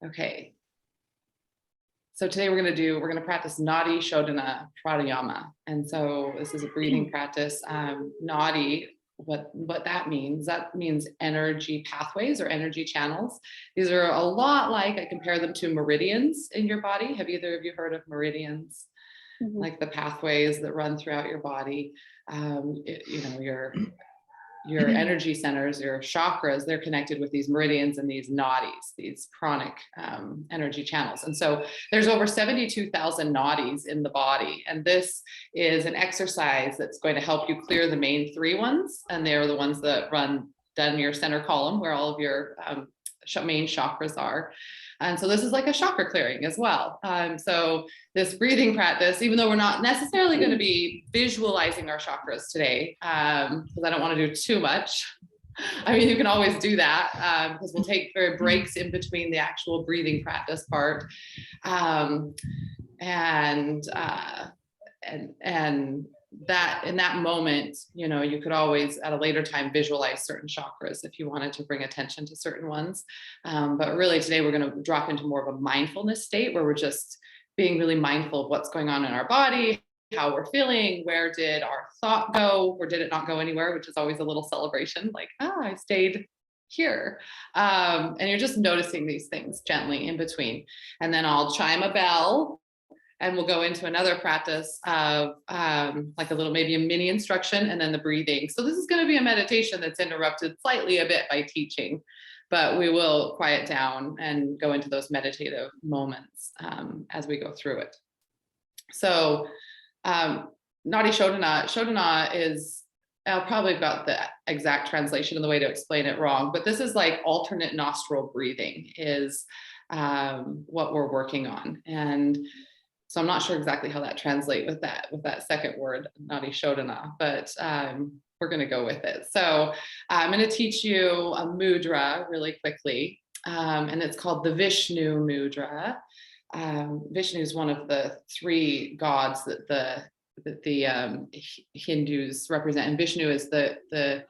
Okay. So today we're going to practice Nadi, Shodhana, Pranayama. And so this is a breathing practice. Nadi, what that means energy pathways or energy channels. These are a lot like, I compare them to meridians in your body. Have either of you heard of meridians? Mm-hmm. Like the pathways that run throughout your body. Your energy centers, your chakras, they're connected with these meridians and these nadis, these pranic energy channels. And so there's over 72,000 nadis in the body. And this is an exercise that's going to help you clear the main three ones. And they're the ones that run down your center column where all of your main chakras are. And so this is like a chakra clearing as well. So this breathing practice, even though we're not necessarily going to be visualizing our chakras today, because I don't want to do too much. I mean, you can always do that because we'll take breaks in between the actual breathing practice part. And that in that moment, you could always at a later time visualize certain chakras if you wanted to bring attention to certain ones. But really today we're going to drop into more of a mindfulness state where we're just being really mindful of what's going on in our body, how we're feeling, where did our thought go, or did it not go anywhere, which is always a little celebration, like, I stayed here. And you're just noticing these things gently in between. And then I'll chime a bell. And we'll go into another practice of like maybe a mini instruction and then the breathing. So this is going to be a meditation that's interrupted slightly a bit by teaching, but we will quiet down and go into those meditative moments as we go through it. So Nadi Shodhana is, I'll probably got the exact translation and the way to explain it wrong, but this is like alternate nostril breathing is what we're working on. And so I'm not sure exactly how that translates with that second word, Nadi Shodhana, but we're going to go with it. So I'm going to teach you a mudra really quickly, and it's called the Vishnu mudra. Vishnu is one of the three gods that the Hindus represent, and Vishnu is the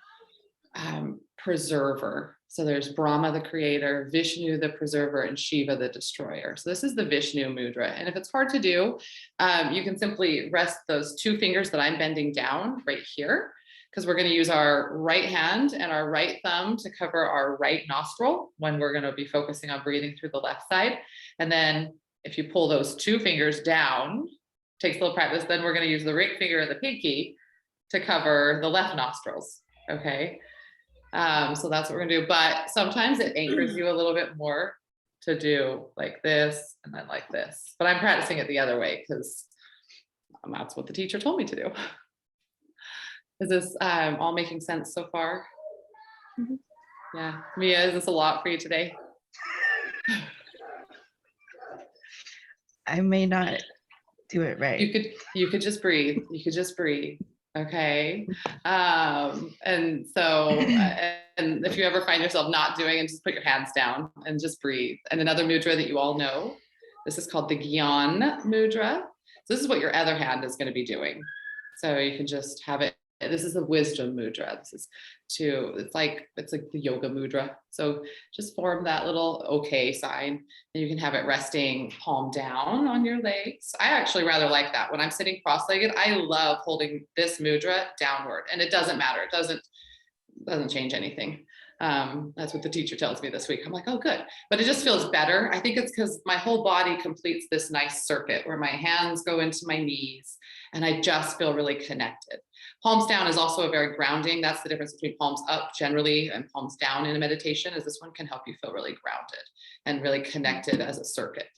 preserver. So there's Brahma, the creator, Vishnu, the preserver, and Shiva, the destroyer. So this is the Vishnu mudra. And if it's hard to do, you can simply rest those two fingers that I'm bending down right here, because we're going to use our right hand and our right thumb to cover our right nostril when we're going to be focusing on breathing through the left side. And then if you pull those two fingers down, takes a little practice, then we're going to use the ring finger and the pinky to cover the left nostrils. Okay. So that's what we're gonna do, but sometimes it anchors you a little bit more to do like this and then like this, but I'm practicing it the other way because that's what the teacher told me to do. Is this all making sense so far? Mm-hmm. Yeah, Mia, is this a lot for you today? I may not do it right. You could just breathe. Okay. And so, and if you ever find yourself not doing it, just put your hands down and just breathe. And another mudra that you all know, this is called the Gyan mudra. So this is what your other hand is going to be doing. So you can just have it. This is a wisdom mudra. It's like the yoga mudra. So just form that little okay sign, and you can have it resting palm down on your legs. I actually rather like that. When I'm sitting cross-legged, I love holding this mudra downward, and it doesn't matter. It doesn't change anything. That's what the teacher tells me this week. I'm like, oh, good. But it just feels better. I think it's because my whole body completes this nice circuit where my hands go into my knees and I just feel really connected. Palms down is also a very grounding. That's the difference between palms up generally and palms down in a meditation, is this one can help you feel really grounded and really connected as a circuit.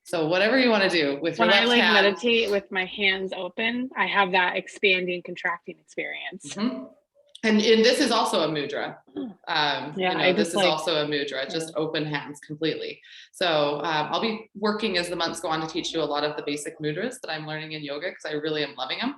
So whatever you want to do with your left hand. When I meditate with my hands open, I have that expanding, contracting experience. Mm-hmm. And this is also a mudra. This is also a mudra, just open hands completely. So I'll be working as the months go on to teach you a lot of the basic mudras that I'm learning in yoga, because I really am loving them.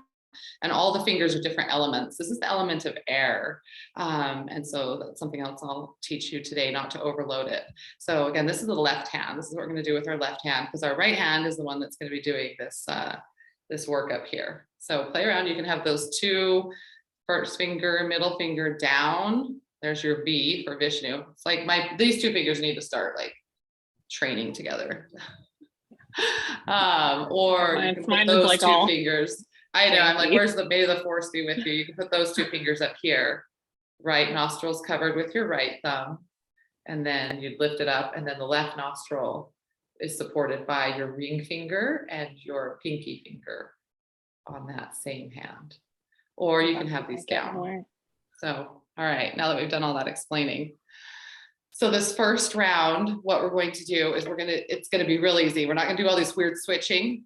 And all the fingers are different elements. This is the element of air. And so that's something else I'll teach you today, not to overload it. So again, this is the left hand. This is what we're going to do with our left hand, because our right hand is the one that's going to be doing this work up here. So play around. You can have those two, first finger, middle finger down. There's your V for Vishnu. It's like these two fingers need to start like training together. Or you can put Mine is those like two all fingers. I know, I'm like, janky. where's may the force be with you? You can put those two fingers up here, right nostrils covered with your right thumb, and then you'd lift it up, and then the left nostril is supported by your ring finger and your pinky finger on that same hand. Or you can have these down. So, all right, now that we've done all that explaining. So this first round, what we're going to do is it's gonna be real easy. We're not gonna do all these weird switching.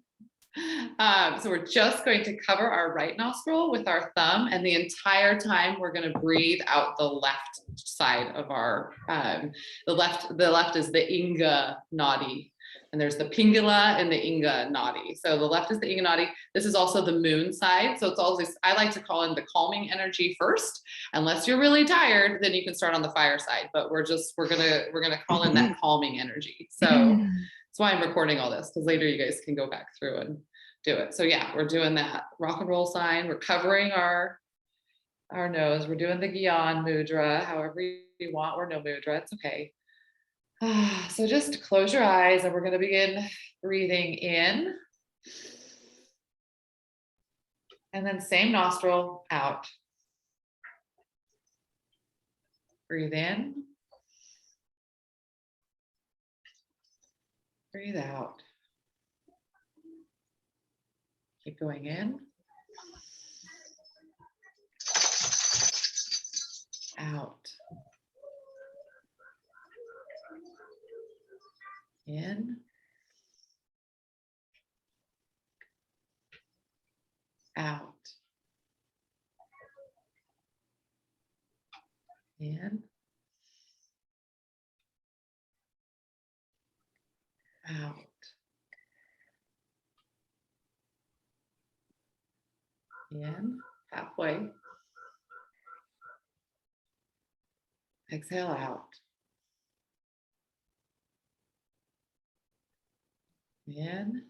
So we're just going to cover our right nostril with our thumb, and the entire time we're going to breathe out the left side of our, the left is the Inga Nadi, and there's the Pingala and the Inga Nadi. So the left is the Inga Nadi. This is also the moon side. So it's always, I like to call in the calming energy first. Unless you're really tired, then you can start on the fire side, but we're gonna call in that calming energy. So that's why I'm recording all this, because later you guys can go back through and do it. So yeah, we're doing that rock and roll sign. We're covering our nose. We're doing the Gyan Mudra, however you want, or no mudra, it's okay. So just close your eyes, and we're going to begin breathing in. And then same nostril out. Breathe in. Breathe out. Keep going in. Out. In. Out. In. Out. In. Halfway. Exhale out. In.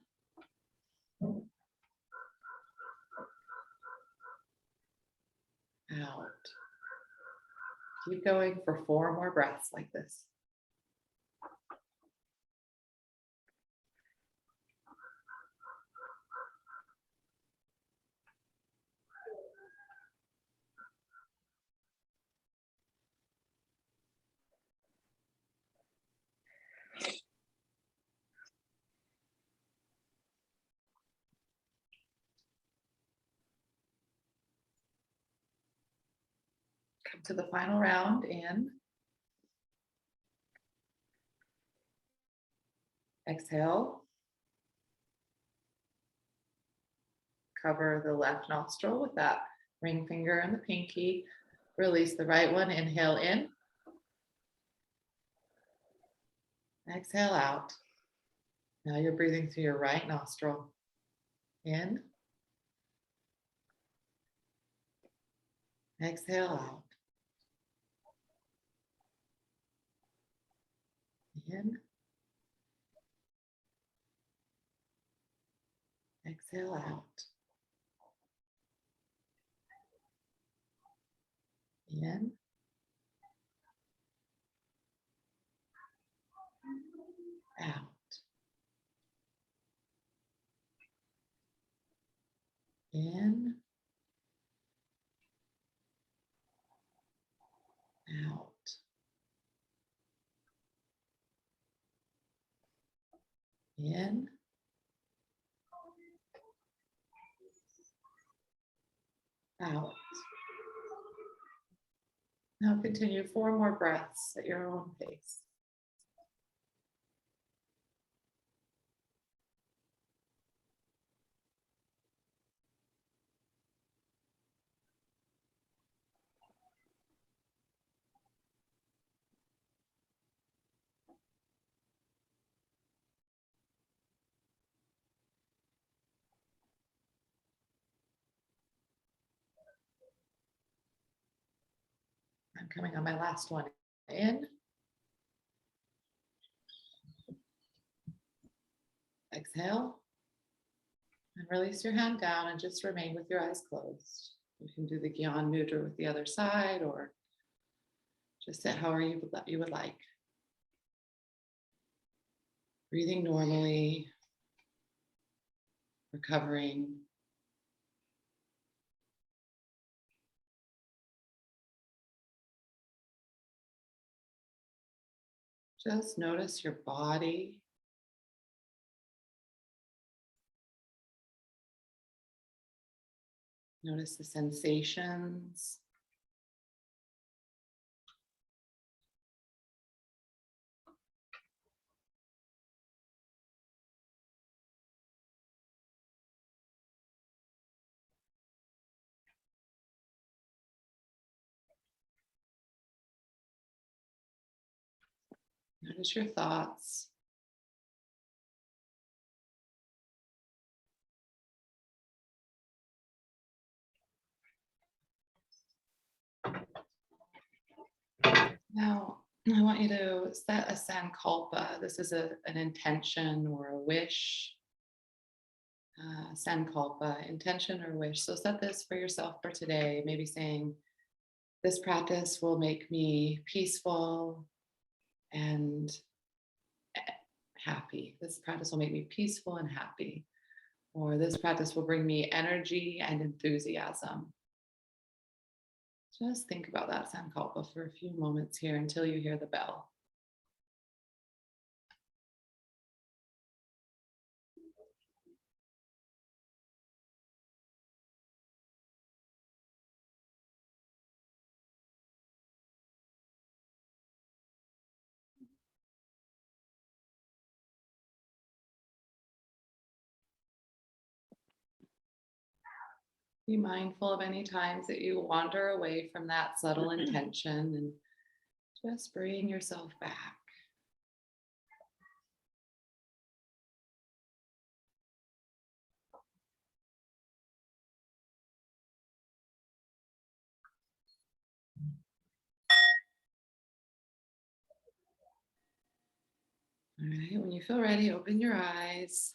Out. Keep going for 4 more breaths like this. Come to the final round in. Exhale. Cover the left nostril with that ring finger and the pinky. Release the right one. Inhale in. Exhale out. Now you're breathing through your right nostril. In. Exhale out. In. Exhale out. In. Out. In. Out. In. Out. Now continue 4 more breaths at your own pace. I'm coming on my last one. In. Exhale. And release your hand down and just remain with your eyes closed. You can do the Gyan Mudra with the other side, or just sit however you would like. Breathing normally, recovering. Just notice your body. Notice the sensations. Notice your thoughts. Now, I want you to set a sankalpa. This is an intention or a wish. Sankalpa, intention or wish. So set this for yourself for today, maybe saying, this practice will make me peaceful and happy. This practice will make me peaceful and happy. Or this practice will bring me energy and enthusiasm. Just think about that sankalpa for a few moments here until you hear the bell. Be mindful of any times that you wander away from that subtle intention and just bring yourself back. All right, when you feel ready, open your eyes.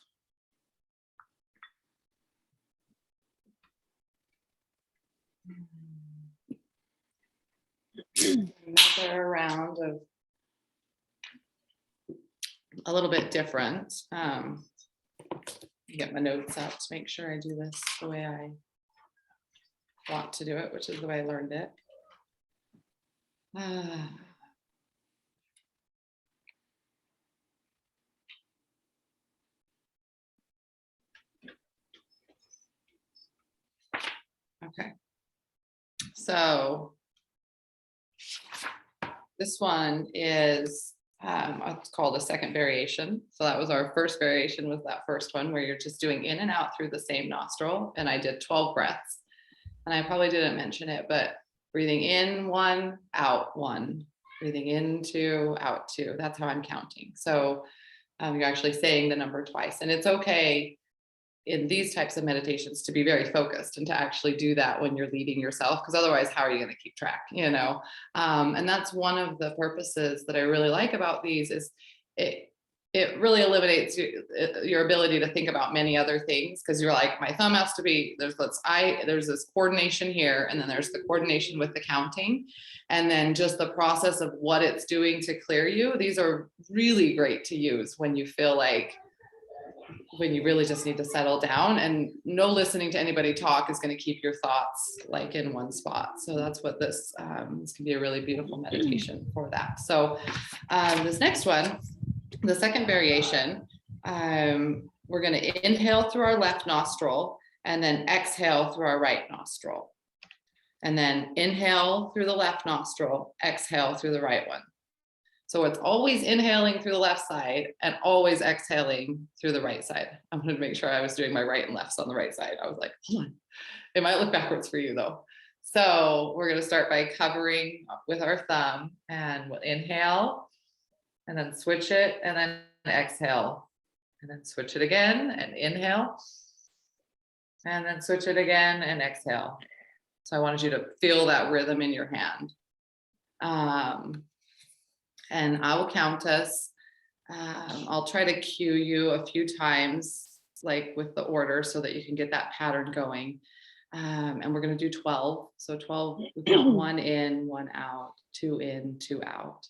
Another round of a little bit different. Get my notes up to make sure I do this the way I want to do it, which is the way I learned it. Okay, so this one is it's called a second variation. So that was our first variation, was that first one where you're just doing in and out through the same nostril. And I did 12 breaths. And I probably didn't mention it, but breathing in 1, out 1, breathing in 2, out 2. That's how I'm counting. So you're actually saying the number twice. And it's okay in these types of meditations to be very focused and to actually do that when you're leading yourself, because otherwise how are you going to keep track, you know? And that's one of the purposes that I really like about these is it really eliminates your ability to think about many other things, because you're like, my thumb has to be, there's this coordination here, and then there's the coordination with the counting, and then just the process of what it's doing to clear you. These are really great to use when you feel like, when you really just need to settle down, and no listening to anybody talk is going to keep your thoughts like in one spot. So that's what this can be a really beautiful meditation for that. So this next one, the second variation, we're going to inhale through our left nostril and then exhale through our right nostril. And then inhale through the left nostril, exhale through the right one. So it's always inhaling through the left side and always exhaling through the right side. I'm going to make sure I was doing my right and lefts on the right side. I was like, hold on. It might look backwards for you though. So we're going to start by covering with our thumb, and we'll inhale and then switch it and then exhale and then switch it again and inhale and then switch it again and exhale. So I wanted you to feel that rhythm in your hand. And I will count us. I'll try to cue you a few times, like with the order, so that you can get that pattern going. And we're going to do 12. So 12, we count 1 in, 1 out, 2 in, 2 out.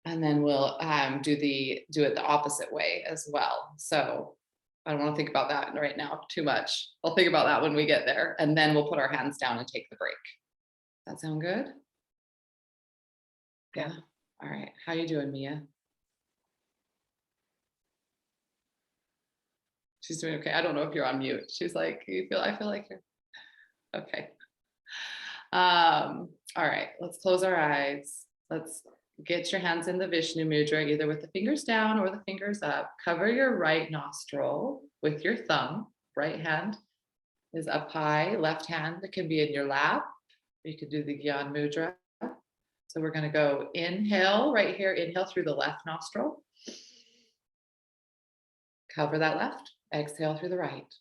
And then we'll do it the opposite way as well. So I don't want to think about that right now too much. I'll think about that when we get there. And then we'll put our hands down and take the break. That sound good? Yeah. All right. How you doing, Mia? She's doing okay. I don't know if you're on mute. She's like, I feel like you're okay. All right, let's close our eyes. Let's get your hands in the Vishnu Mudra, either with the fingers down or the fingers up. Cover your right nostril with your thumb. Right hand is up high, left hand can be in your lap. You could do the Gyan Mudra. So we're going to go inhale right here, inhale through the left nostril. Cover that left, exhale through the right.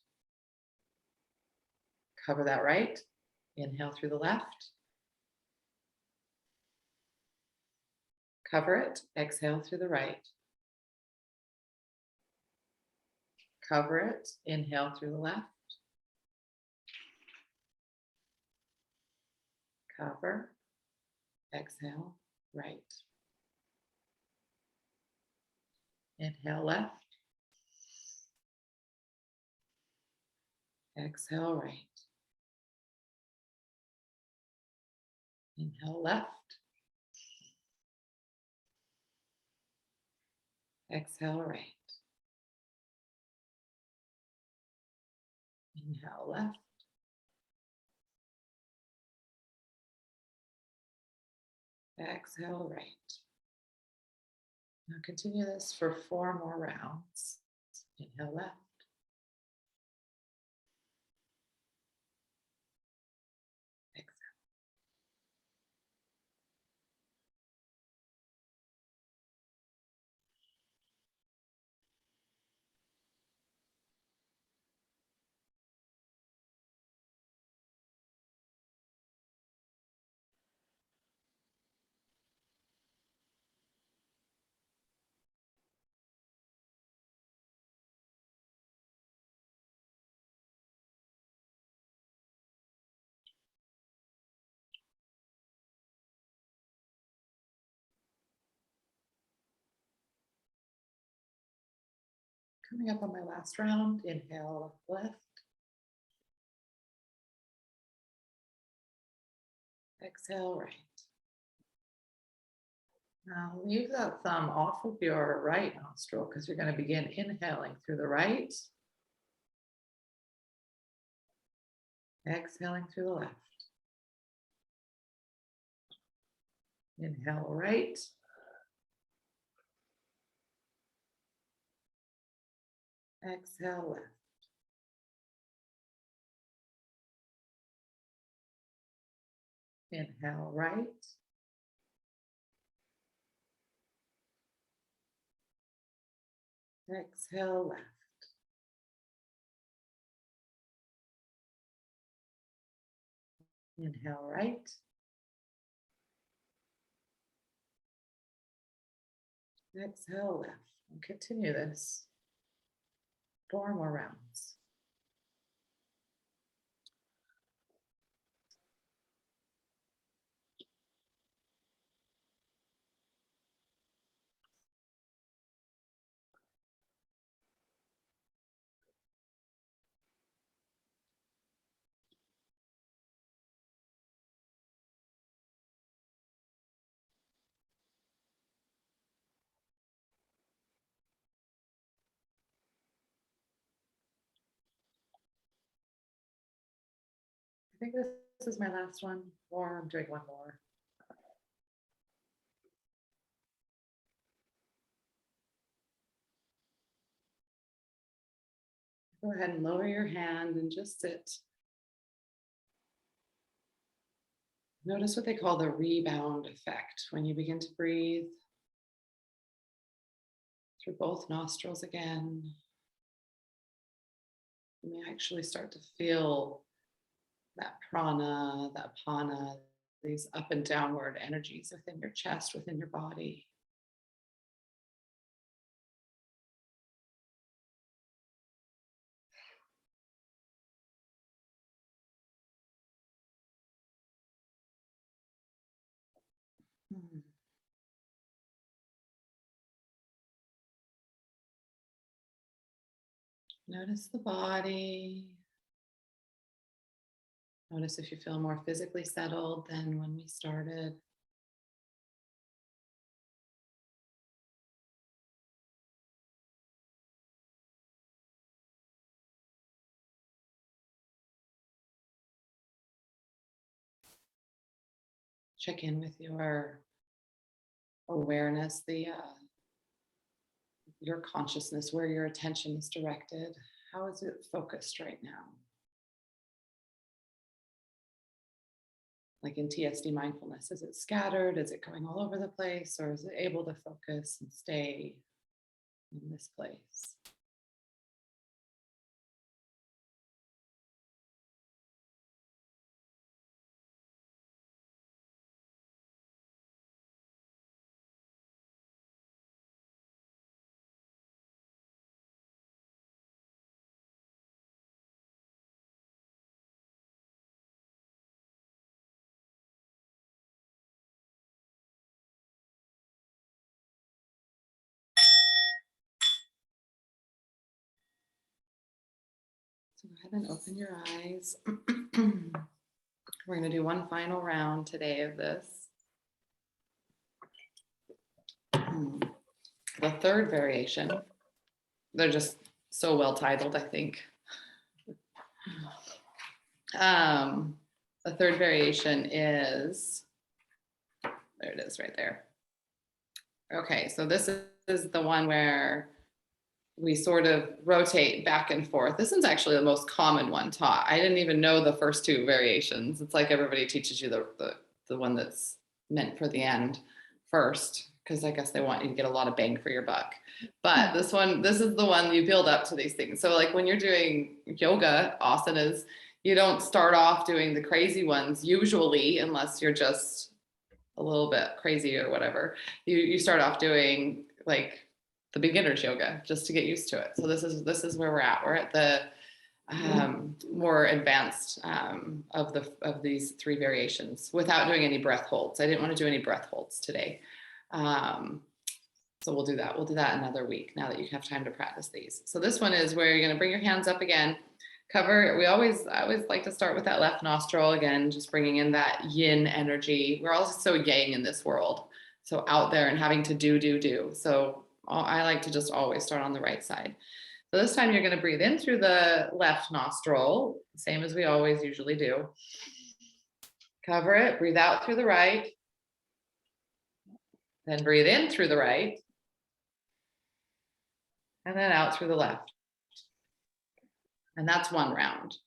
Cover that right, inhale through the left. Cover it, exhale through the right. Cover it, inhale through the left. Cover, exhale, right. Inhale left. Exhale right. Inhale left. Exhale right. Inhale left. Exhale right. Now continue this for 4 more rounds. Inhale left. Exhale. Coming up on my last round, inhale left. Exhale right. Now leave that thumb off of your right nostril because you're going to begin inhaling through the right. Exhaling through the left. Inhale right. Exhale left. Inhale right. Exhale left. Inhale right. Exhale left. And continue this 4 more rounds. I think this is my last one, or I'm doing one more. Go ahead and lower your hand and just sit. Notice what they call the rebound effect when you begin to breathe through both nostrils again. You may actually start to feel that prana, that pana, these up and downward energies within your chest, within your body. Notice the body. Notice if you feel more physically settled than when we started. Check in with your awareness, your consciousness, where your attention is directed. How is it focused right now? Like in TSD mindfulness, is it scattered? Is it going all over the place? Or is it able to focus and stay in this place? So go ahead and open your eyes. We're going to do one final round today of this. The third variation, they're just so well titled, I think. The third variation is, there it is right there. Okay, so this is the one where we sort of rotate back and forth. This one's actually the most common one taught. I didn't even know the first two variations. It's like everybody teaches you the one that's meant for the end first, because I guess they want you to get a lot of bang for your buck. But this is the one you build up to these things. So like when you're doing yoga asanas, you don't start off doing the crazy ones usually, unless you're just a little bit crazy or whatever. You start off doing like the beginner's yoga just to get used to it. So this is where we're at. We're at the more advanced of these three variations without doing any breath holds. I didn't want to do any breath holds today. So we'll do that. We'll do that another week now that you have time to practice these. So this one is where you're going to bring your hands up again. Cover. I always like to start with that left nostril again, just bringing in that yin energy. We're all so yang in this world. So out there and having to do. So I like to just always start on the right side. So this time you're going to breathe in through the left nostril, same as we always usually do. Cover it, breathe out through the right. Then breathe in through the right. And then out through the left. And that's one round.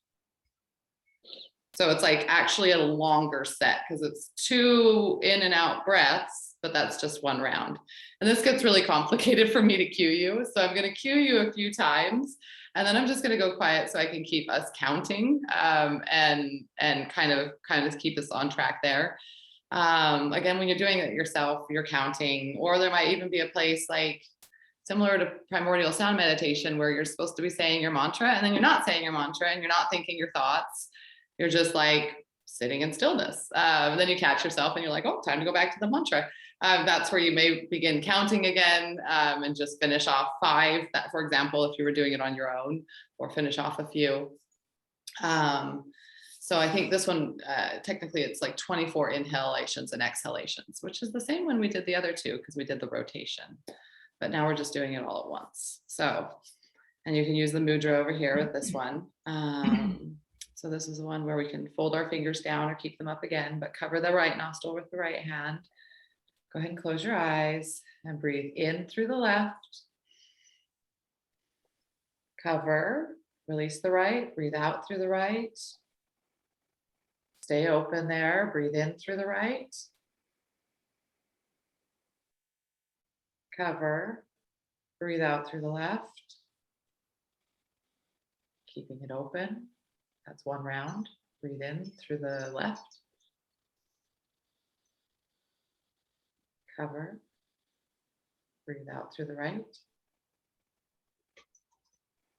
So it's like actually a longer set because it's 2 in and out breaths, but that's just one round. And this gets really complicated for me to cue you. So I'm going to cue you a few times and then I'm just going to go quiet so I can keep us counting and kind of keep us on track there. Again, when you're doing it yourself, you're counting, or there might even be a place like similar to primordial sound meditation where you're supposed to be saying your mantra and then you're not saying your mantra and you're not thinking your thoughts. You're just like sitting in stillness. Then you catch yourself and you're like, oh, time to go back to the mantra. That's where you may begin counting again and just finish off 5, that, for example, if you were doing it on your own, or finish off a few. So I think this one, technically it's like 24 inhalations and exhalations, which is the same when we did the other 2 because we did the rotation. But now we're just doing it all at once. So, and you can use the mudra over here with this one. So this is the one where we can fold our fingers down or keep them up again, but cover the right nostril with the right hand. Go ahead and close your eyes and breathe in through the left. Cover, release the right, breathe out through the right. Stay open there, breathe in through the right. Cover, breathe out through the left. Keeping it open. That's one round. Breathe in through the left. Cover. Breathe out through the right.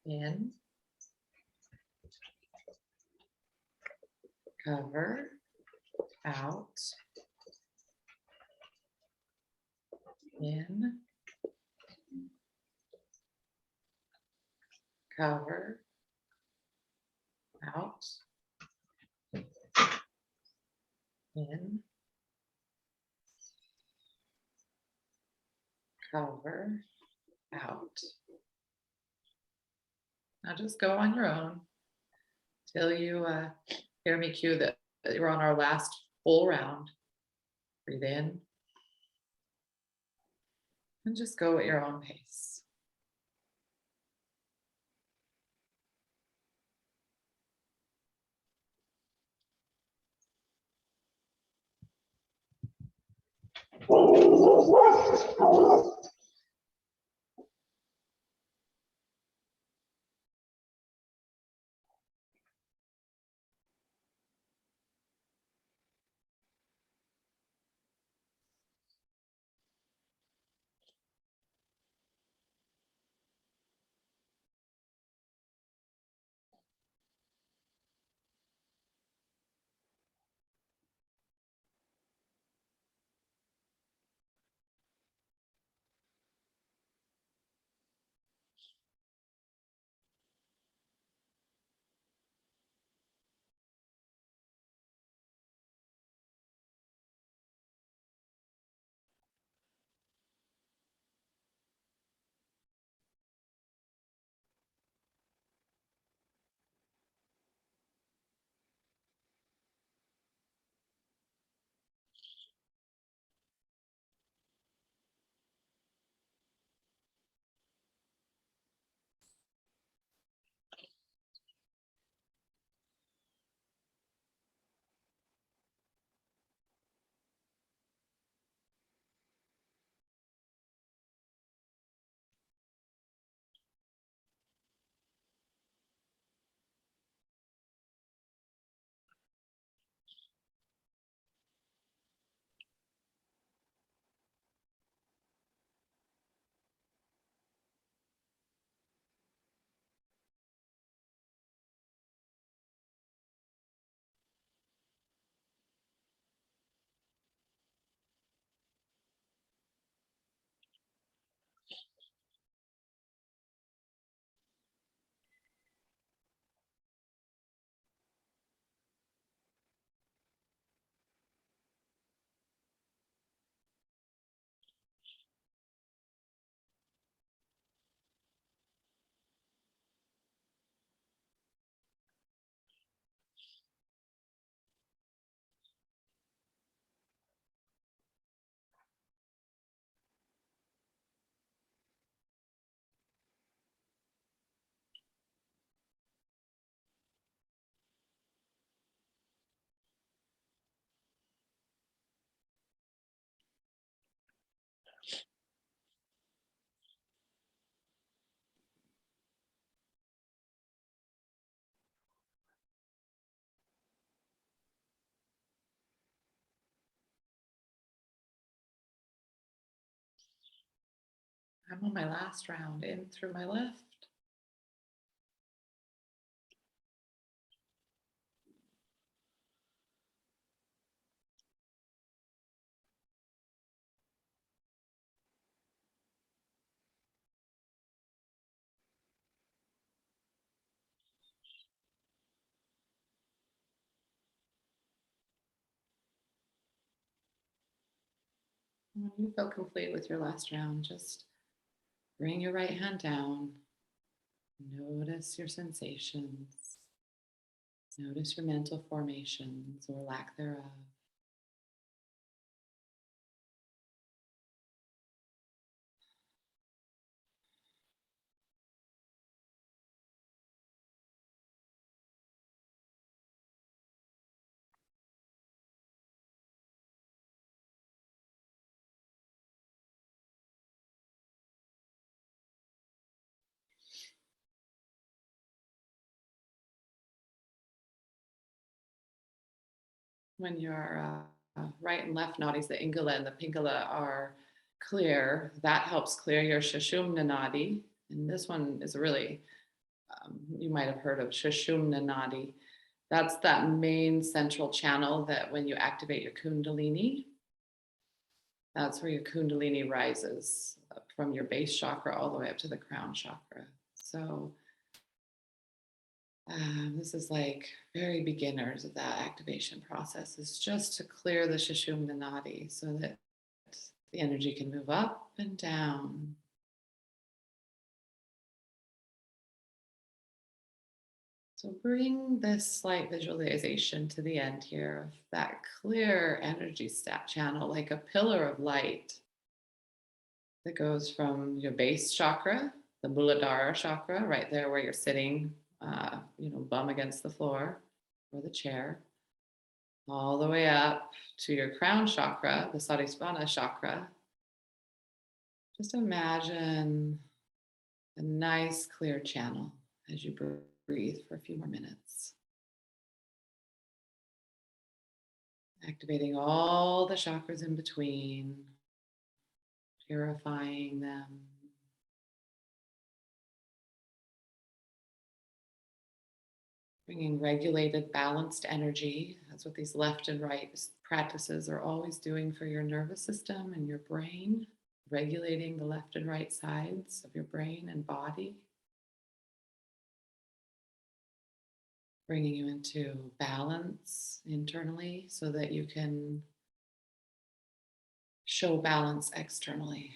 In. Cover. Out. In. cover, out, in, cover, out. Now just go on your own till you hear me cue that you're on our last full round. Breathe in and just go at your own pace. I'm on my last round, in through my left. When you feel complete with your last round, just bring your right hand down. Notice your sensations. Notice your mental formations or lack thereof. When your right and left nadis, the Ingala and the Pingala, are clear, that helps clear your Sushumna Nadi. And this one is really, you might have heard of Sushumna Nadi. That's that main central channel that when you activate your Kundalini, that's where your Kundalini rises from your base chakra all the way up to the crown chakra. So This is like very beginners of that activation process, is just to clear the Sushumna Nadi so that the energy can move up and down. So bring this slight visualization to the end here of that clear energy channel, like a pillar of light that goes from your base chakra, the Muladhara chakra, right there where you're sitting, bum against the floor or the chair, all the way up to your crown chakra, the Sadhisvana chakra. Just imagine a nice clear channel as you breathe for a few more minutes. Activating all the chakras in between, purifying them. Bringing regulated, balanced energy. That's what these left and right practices are always doing for your nervous system and your brain, regulating the left and right sides of your brain and body. Bringing you into balance internally so that you can show balance externally.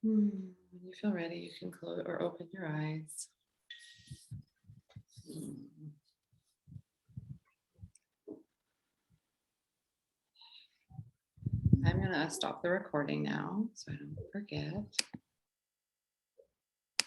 When you feel ready, you can close or open your eyes. I'm going to stop the recording now so I don't forget.